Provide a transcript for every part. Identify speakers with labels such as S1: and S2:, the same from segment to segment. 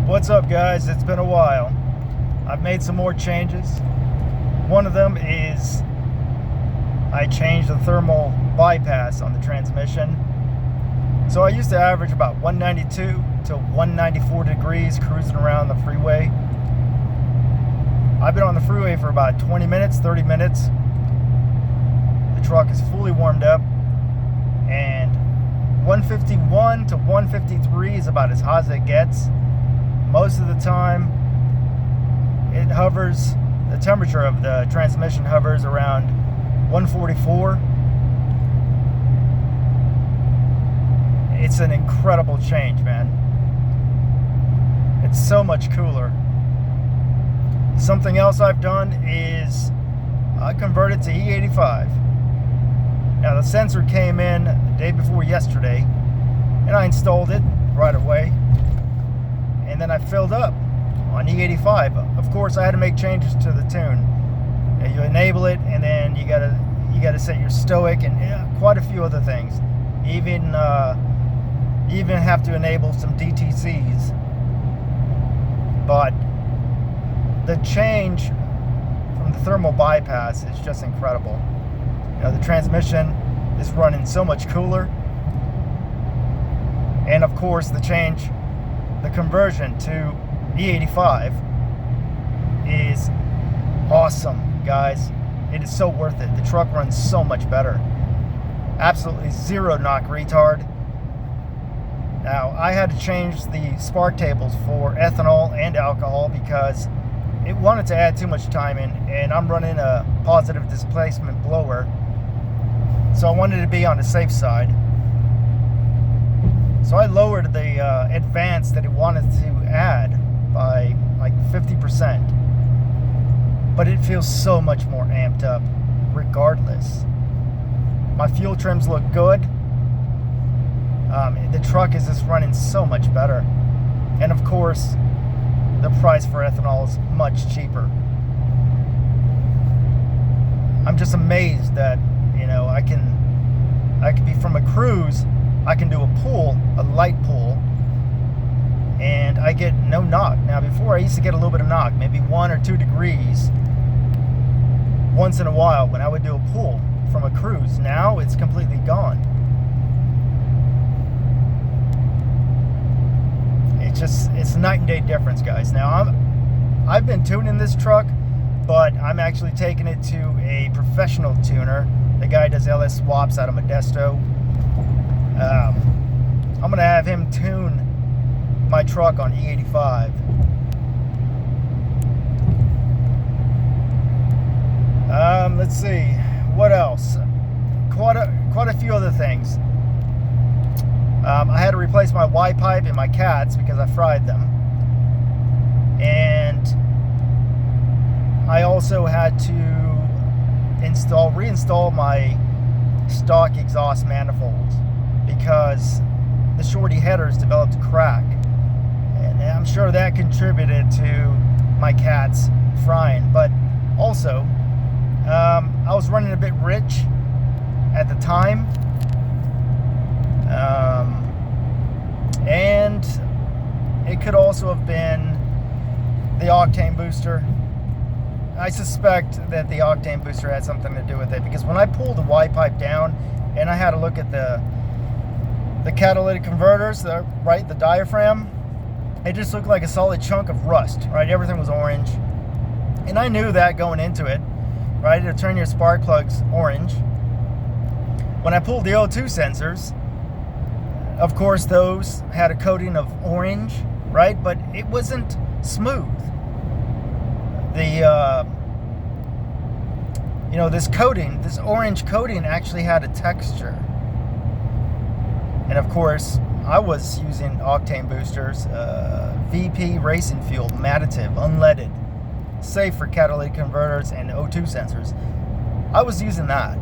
S1: What's up, guys? It's been a while. I've made some more changes. One of them is I changed the thermal bypass on the transmission. So I used to average about 192 to 194 degrees cruising around the freeway. I've been on the freeway for about 20 minutes, 30 minutes. The truck is fully warmed up, and 151 to 153 is about as hot as it gets. Most of the time, it hovers, the temperature of the transmission hovers around 144. It's an incredible change, man. It's so much cooler. Something else I've done is I converted to E85. Now, the sensor came in the day before yesterday, and I installed it right away. And then I filled up on E85. Of course, I had to make changes to the tune. You enable it, and then you gotta set your stoic and quite a few other things. Even have to enable some DTCs. But the change from the thermal bypass is just incredible. You know, the transmission is running so much cooler, and of course, the conversion to E85 is awesome, guys. It is so worth it. The truck runs so much better. Absolutely zero knock retard. Now, I had to change the spark tables for ethanol and alcohol because it wanted to add too much time in, and I'm running a positive displacement blower, so I wanted to be on the safe side. So I lowered the advance that it wanted to add by like 50%. But it feels so much more amped up regardless. My fuel trims look good. The truck is just running so much better. And of course, the price for ethanol is much cheaper. I'm just amazed that, you know, I can be from a cruise. I can do a light pull, and I get no knock. Now, before I used to get a little bit of knock, maybe 1 or 2 degrees once in a while when I would do a pull from a cruise. Now it's completely gone. It's a night and day difference, guys. Now, I've been tuning this truck, but I'm actually taking it to a professional tuner. The guy does LS swaps out of Modesto. I'm gonna have him tune my truck on E85. Let's see, what else? Quite a few other things. I had to replace my Y pipe in my cats because I fried them, and I also had to reinstall my stock exhaust manifolds because the shorty headers developed a crack, and I'm sure that contributed to my cats frying. But also, I was running a bit rich at the time, and it could also have been the octane booster. I suspect that the octane booster had something to do with it, because when I pulled the Y pipe down and I had to look at the catalytic converters, the diaphragm, it just looked like a solid chunk of rust, right? Everything was orange. And I knew that going into it, right? It'll turn your spark plugs orange. When I pulled the O2 sensors, of course, those had a coating of orange, right? But it wasn't smooth. This orange coating actually had a texture. And of course, I was using octane boosters, VP Racing Fuel, Madditive, unleaded, safe for catalytic converters and O2 sensors. I was using that.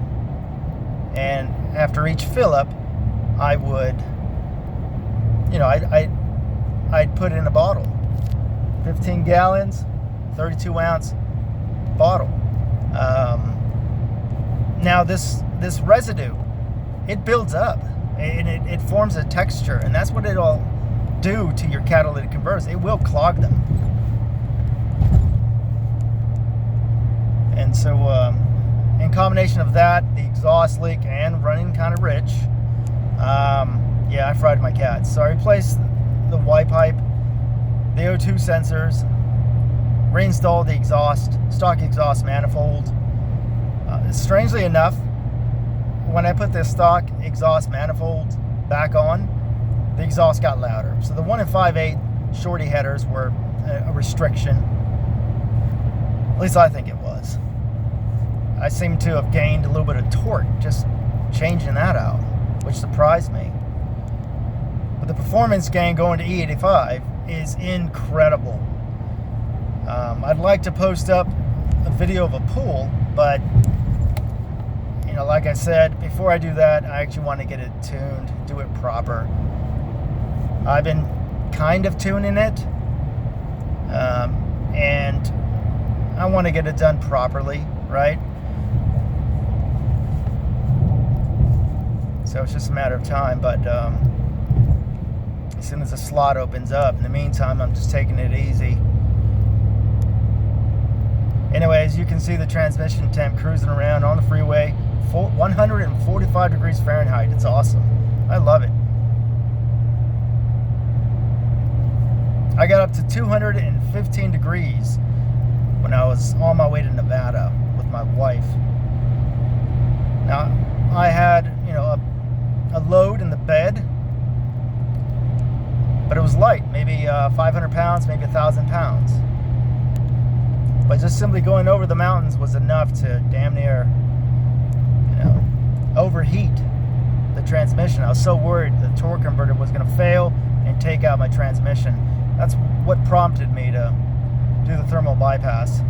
S1: And after each fill up, I would, I'd put it in a bottle. 15 gallons, 32 ounce bottle. Now this residue, it builds up and it forms a texture, and that's what do to your catalytic converters. It will clog them. And so in combination of that, the exhaust leak, and running kind of rich, yeah, I fried my cats. So I replaced the Y pipe, the O2 sensors, reinstalled the stock exhaust manifold. Strangely enough, when I put the stock exhaust manifold back on, the exhaust got louder. So the 1 5/8 shorty headers were a restriction. At least I think it was. I seem to have gained a little bit of torque just changing that out, which surprised me. But the performance gain going to E85 is incredible. I'd like to post up a video of a pool, but you know, like I said, before I do that, I actually want to get it tuned, do it proper. I've been kind of tuning it, and I want to get it done properly, right? So it's just a matter of time, but as soon as the slot opens up, in the meantime, I'm just taking it easy. Anyway, as you can see, the transmission temp cruising around on the freeway, 145 degrees Fahrenheit. It's awesome. I love it. I got up to 215 degrees when I was on my way to Nevada with my wife. Now, I had, you know, a load in the bed, but it was light, maybe 500 pounds, maybe 1,000 pounds. But just simply going over the mountains was enough to damn near, you know, overheat the transmission. I was so worried the torque converter was going to fail and take out my transmission. That's what prompted me to do the thermal bypass.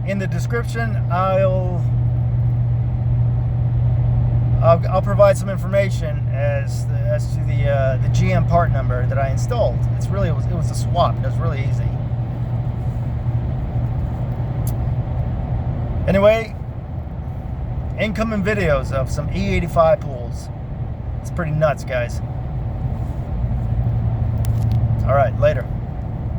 S1: In the description, I'll provide some information as to the GM part number that I installed. It was a swap. It was really easy. Anyway, incoming videos of some E85 pools. It's pretty nuts, guys. All right, later.